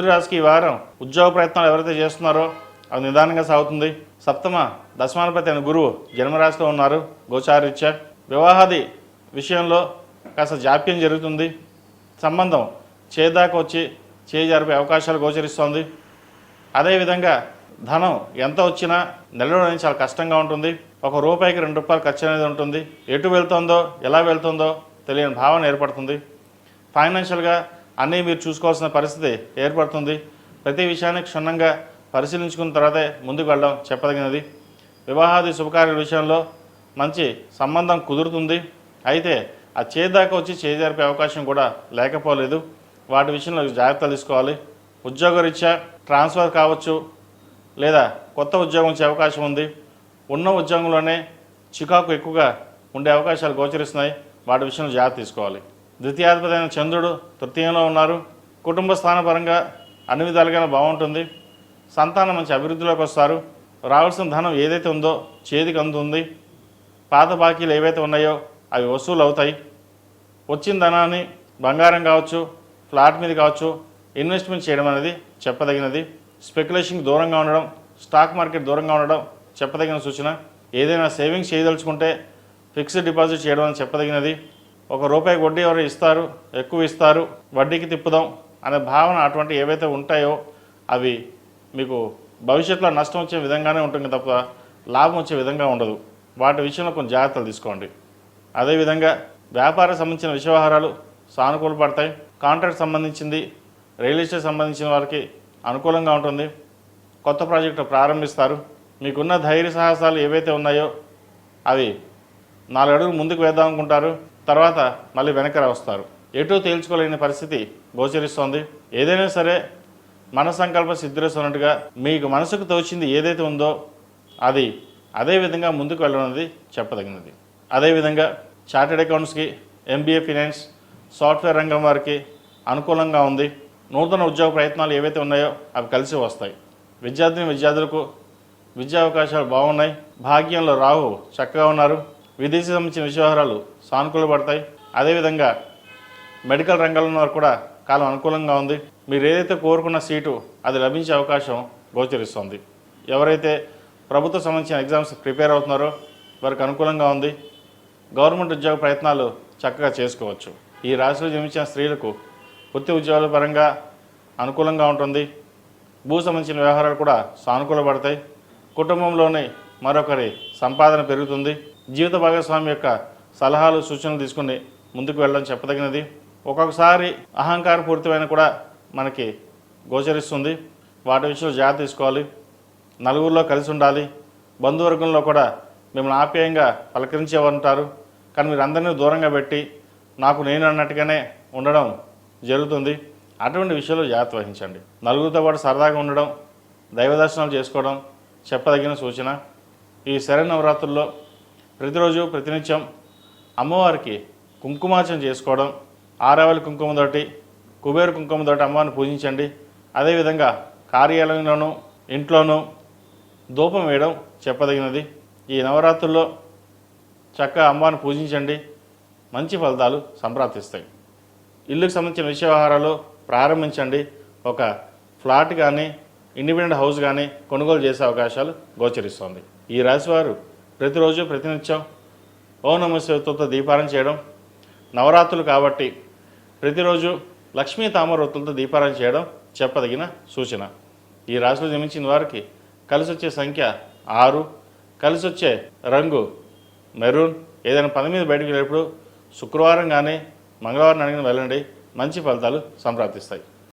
మిథున రాశికి ఈ వారం ఉద్యోగ ప్రయత్నాలు ఎవరైతే చేస్తున్నారో అది నిదానంగా సాగుతుంది. సప్తమ దశమాధిపతి అయిన గురువు జన్మరాశిలో ఉన్నారు గోచారరీత్యా. వివాహాది విషయంలో కాస్త జాప్యం జరుగుతుంది. సంబంధం చేదాకా వచ్చి చేజారిపే అవకాశాలు గోచరిస్తోంది. అదేవిధంగా ధనం ఎంత వచ్చినా నెలలో చాలా కష్టంగా ఉంటుంది. ఒక రూపాయికి 2 రూపాయలు ఖర్చు అనేది ఉంటుంది. ఎటు వెళ్తుందో ఎలా వెళ్తుందో తెలియని భావన ఏర్పడుతుంది. ఫైనాన్షియల్గా అన్నీ మీరు చూసుకోవాల్సిన పరిస్థితి ఏర్పడుతుంది. ప్రతి విషయాన్ని క్షుణ్ణంగా పరిశీలించుకున్న తర్వాతే ముందుకు వెళ్ళడం చెప్పదగినది. వివాహాది శుభకార్యాల విషయంలో మంచి సంబంధం కుదురుతుంది. అయితే ఆ చేదాకా వచ్చి చేజారిపే అవకాశం కూడా లేకపోలేదు. వాటి విషయంలో జాగ్రత్తలు తీసుకోవాలి. ఉద్యోగరీత్యా ట్రాన్స్ఫర్ కావచ్చు, లేదా కొత్త ఉద్యోగం వచ్చే అవకాశం ఉంది. ఉన్న ఉద్యోగంలోనే చికాకు ఎక్కువగా ఉండే అవకాశాలు గోచరిస్తున్నాయి. వాటి విషయంలో జాగ్రత్త తీసుకోవాలి. ద్వితీయాధిపతి అయిన చంద్రుడు తృతీయంలో ఉన్నారు. కుటుంబ స్థానపరంగా అన్ని విధాలుగా బాగుంటుంది. సంతానం మంచి అభివృద్ధిలోకి వస్తారు. రావాల్సిన ధనం ఏదైతే ఉందో చేతికి అందుతుంది. పాత బాకీలు ఏవైతే ఉన్నాయో అవి వసూలు అవుతాయి. వచ్చిన ధనాన్ని బంగారం కావచ్చు, ఫ్లాట్ మీద కావచ్చు ఇన్వెస్ట్మెంట్ చేయడం అనేది చెప్పదగినది. స్పెక్యులేషన్కి దూరంగా ఉండడం, స్టాక్ మార్కెట్ దూరంగా ఉండడం చెప్పదగిన సూచన. ఏదైనా సేవింగ్స్ చేయదలుచుకుంటే ఫిక్స్డ్ డిపాజిట్ చేయడం అని చెప్పదగినది. ₹1 వడ్డీ ఎవరు ఇస్తారు, ఎక్కువ ఇస్తారు, వడ్డీకి తిప్పుదాం అనే భావన అటువంటి ఏవైతే ఉంటాయో అవి మీకు భవిష్యత్తులో నష్టం వచ్చే విధంగానే ఉంటుంది తప్ప లాభం వచ్చే విధంగా ఉండదు. వాటి విషయంలో కొంచెం జాగ్రత్తలు తీసుకోండి. అదేవిధంగా వ్యాపారం సంబంధించిన వ్యవహారాలు సానుకూల పడతాయి. కాంట్రాక్ట్ సంబంధించింది, రియల్ ఎస్టేట్ సంబంధించిన వారికి అనుకూలంగా ఉంటుంది. కొత్త ప్రాజెక్టు ప్రారంభిస్తారు. మీకున్న ధైర్య సాహసాలు ఏవైతే ఉన్నాయో అవి 4 అడుగులు ముందుకు వేద్దాం అనుకుంటారు. తర్వాత మళ్ళీ వెనక్కి వస్తారు. ఎటూ తేల్చుకోలేని పరిస్థితి గోచరిస్తోంది. ఏదైనా సరే మన సంకల్ప సిద్ధిస్తున్నట్టుగా మీకు మనసుకు తోచింది ఏదైతే ఉందో అది అదేవిధంగా ముందుకు వెళ్ళనున్నది చెప్పదగినది. అదేవిధంగా చార్టెడ్ అకౌంట్స్కి, MBA ఫినాన్స్, సాఫ్ట్వేర్ రంగం వారికి అనుకూలంగా ఉంది. నూతన ఉద్యోగ ప్రయత్నాలు ఏవైతే ఉన్నాయో అవి కలిసి వస్తాయి. విద్యార్థులకు విద్యా అవకాశాలు బాగున్నాయి. భాగ్యంలో రాహు చక్కగా ఉన్నారు. విదేశీ సంబంధించిన వ్యవహారాలు సానుకూలపడతాయి. అదేవిధంగా మెడికల్ రంగంలో వారు కూడా కాలం అనుకూలంగా ఉంది. మీరు ఏదైతే కోరుకున్న సీటు అది లభించే అవకాశం గోచరిస్తుంది. ఎవరైతే ప్రభుత్వ సంబంధించిన ఎగ్జామ్స్ ప్రిపేర్ అవుతున్నారో వారికి అనుకూలంగా ఉంది. గవర్నమెంట్ ఉద్యోగ ప్రయత్నాలు చక్కగా చేసుకోవచ్చు. ఈ రాశిలో జన్మించిన స్త్రీలకు వృత్తి ఉద్యోగాల పరంగా అనుకూలంగా ఉంటుంది. భూ సంబంధించిన వ్యవహారాలు కూడా సానుకూలపడతాయి. కుటుంబంలోని మరొకరి సంపాదన పెరుగుతుంది. జీవిత భాగస్వామి యొక్క సలహాలు సూచనలు తీసుకుని ముందుకు వెళ్ళడం చెప్పదగినది. ఒక్కొక్కసారి అహంకారపూరితమైన కూడా మనకి గోచరిస్తుంది. వాటి విషయంలో జాగ్రత్త తీసుకోవాలి. నలుగురిలో కలిసి ఉండాలి. బంధువర్గంలో కూడా మిమ్మల్ని ఆప్యాయంగా పలకరించేవారు, కానీ మీరు అందరినీ దూరంగా పెట్టి నాకు నేను అన్నట్టుగానే ఉండడం జరుగుతుంది. అటువంటి విషయంలో జాగ్రత్త వహించండి. నలుగురితో పాటు సరదాగా ఉండడం, దైవ దర్శనాలు చేసుకోవడం చెప్పదగిన సూచన. ఈ శరన్నవరాత్రుల్లో ప్రతిరోజు ప్రతినిత్యం అమ్మవారికి కుంకుమార్చన చేసుకోవడం, ఆరావళి కుంకుమతోటి, కుబేర కుంకుమతోటి అమ్మవారిని పూజించండి. అదేవిధంగా కార్యాలయంలోనూ ఇంట్లోనూ ధూపం వేయడం చెప్పదగినది. ఈ నవరాత్రుల్లో చక్కగా అమ్మవారిని పూజించండి. మంచి ఫలితాలు సంప్రాప్తిస్తాయి. ఇల్లుకు సంబంధించిన వ్యవహారాలు ప్రారంభించండి. ఒక ఫ్లాట్ కానీ ఇండిపెండెంట్ హౌస్ కానీ కొనుగోలు చేసే అవకాశాలు గోచరిస్తుంది. ఈ రాశివారు ప్రతిరోజు ప్రతినిత్యం ఓం నమః శివాయతో దీపారాధన చేయడం, నవరాత్రులు కాబట్టి ప్రతిరోజు లక్ష్మీ తామర ఒత్తులతో దీపారాధన చేయడం చెప్పదగిన సూచన. ఈ రాశిలో జన్మించిన వారికి కలిసి వచ్చే సంఖ్య 6, కలిసి వచ్చే రంగు మెరూన్. ఏదైనా పని మీద బయటకు వెళ్ళేటప్పుడు శుక్రవారం కానీ మంగళవారం అడిగిన వెళ్ళండి. మంచి ఫలితాలు సంప్రాప్తిస్తాయి.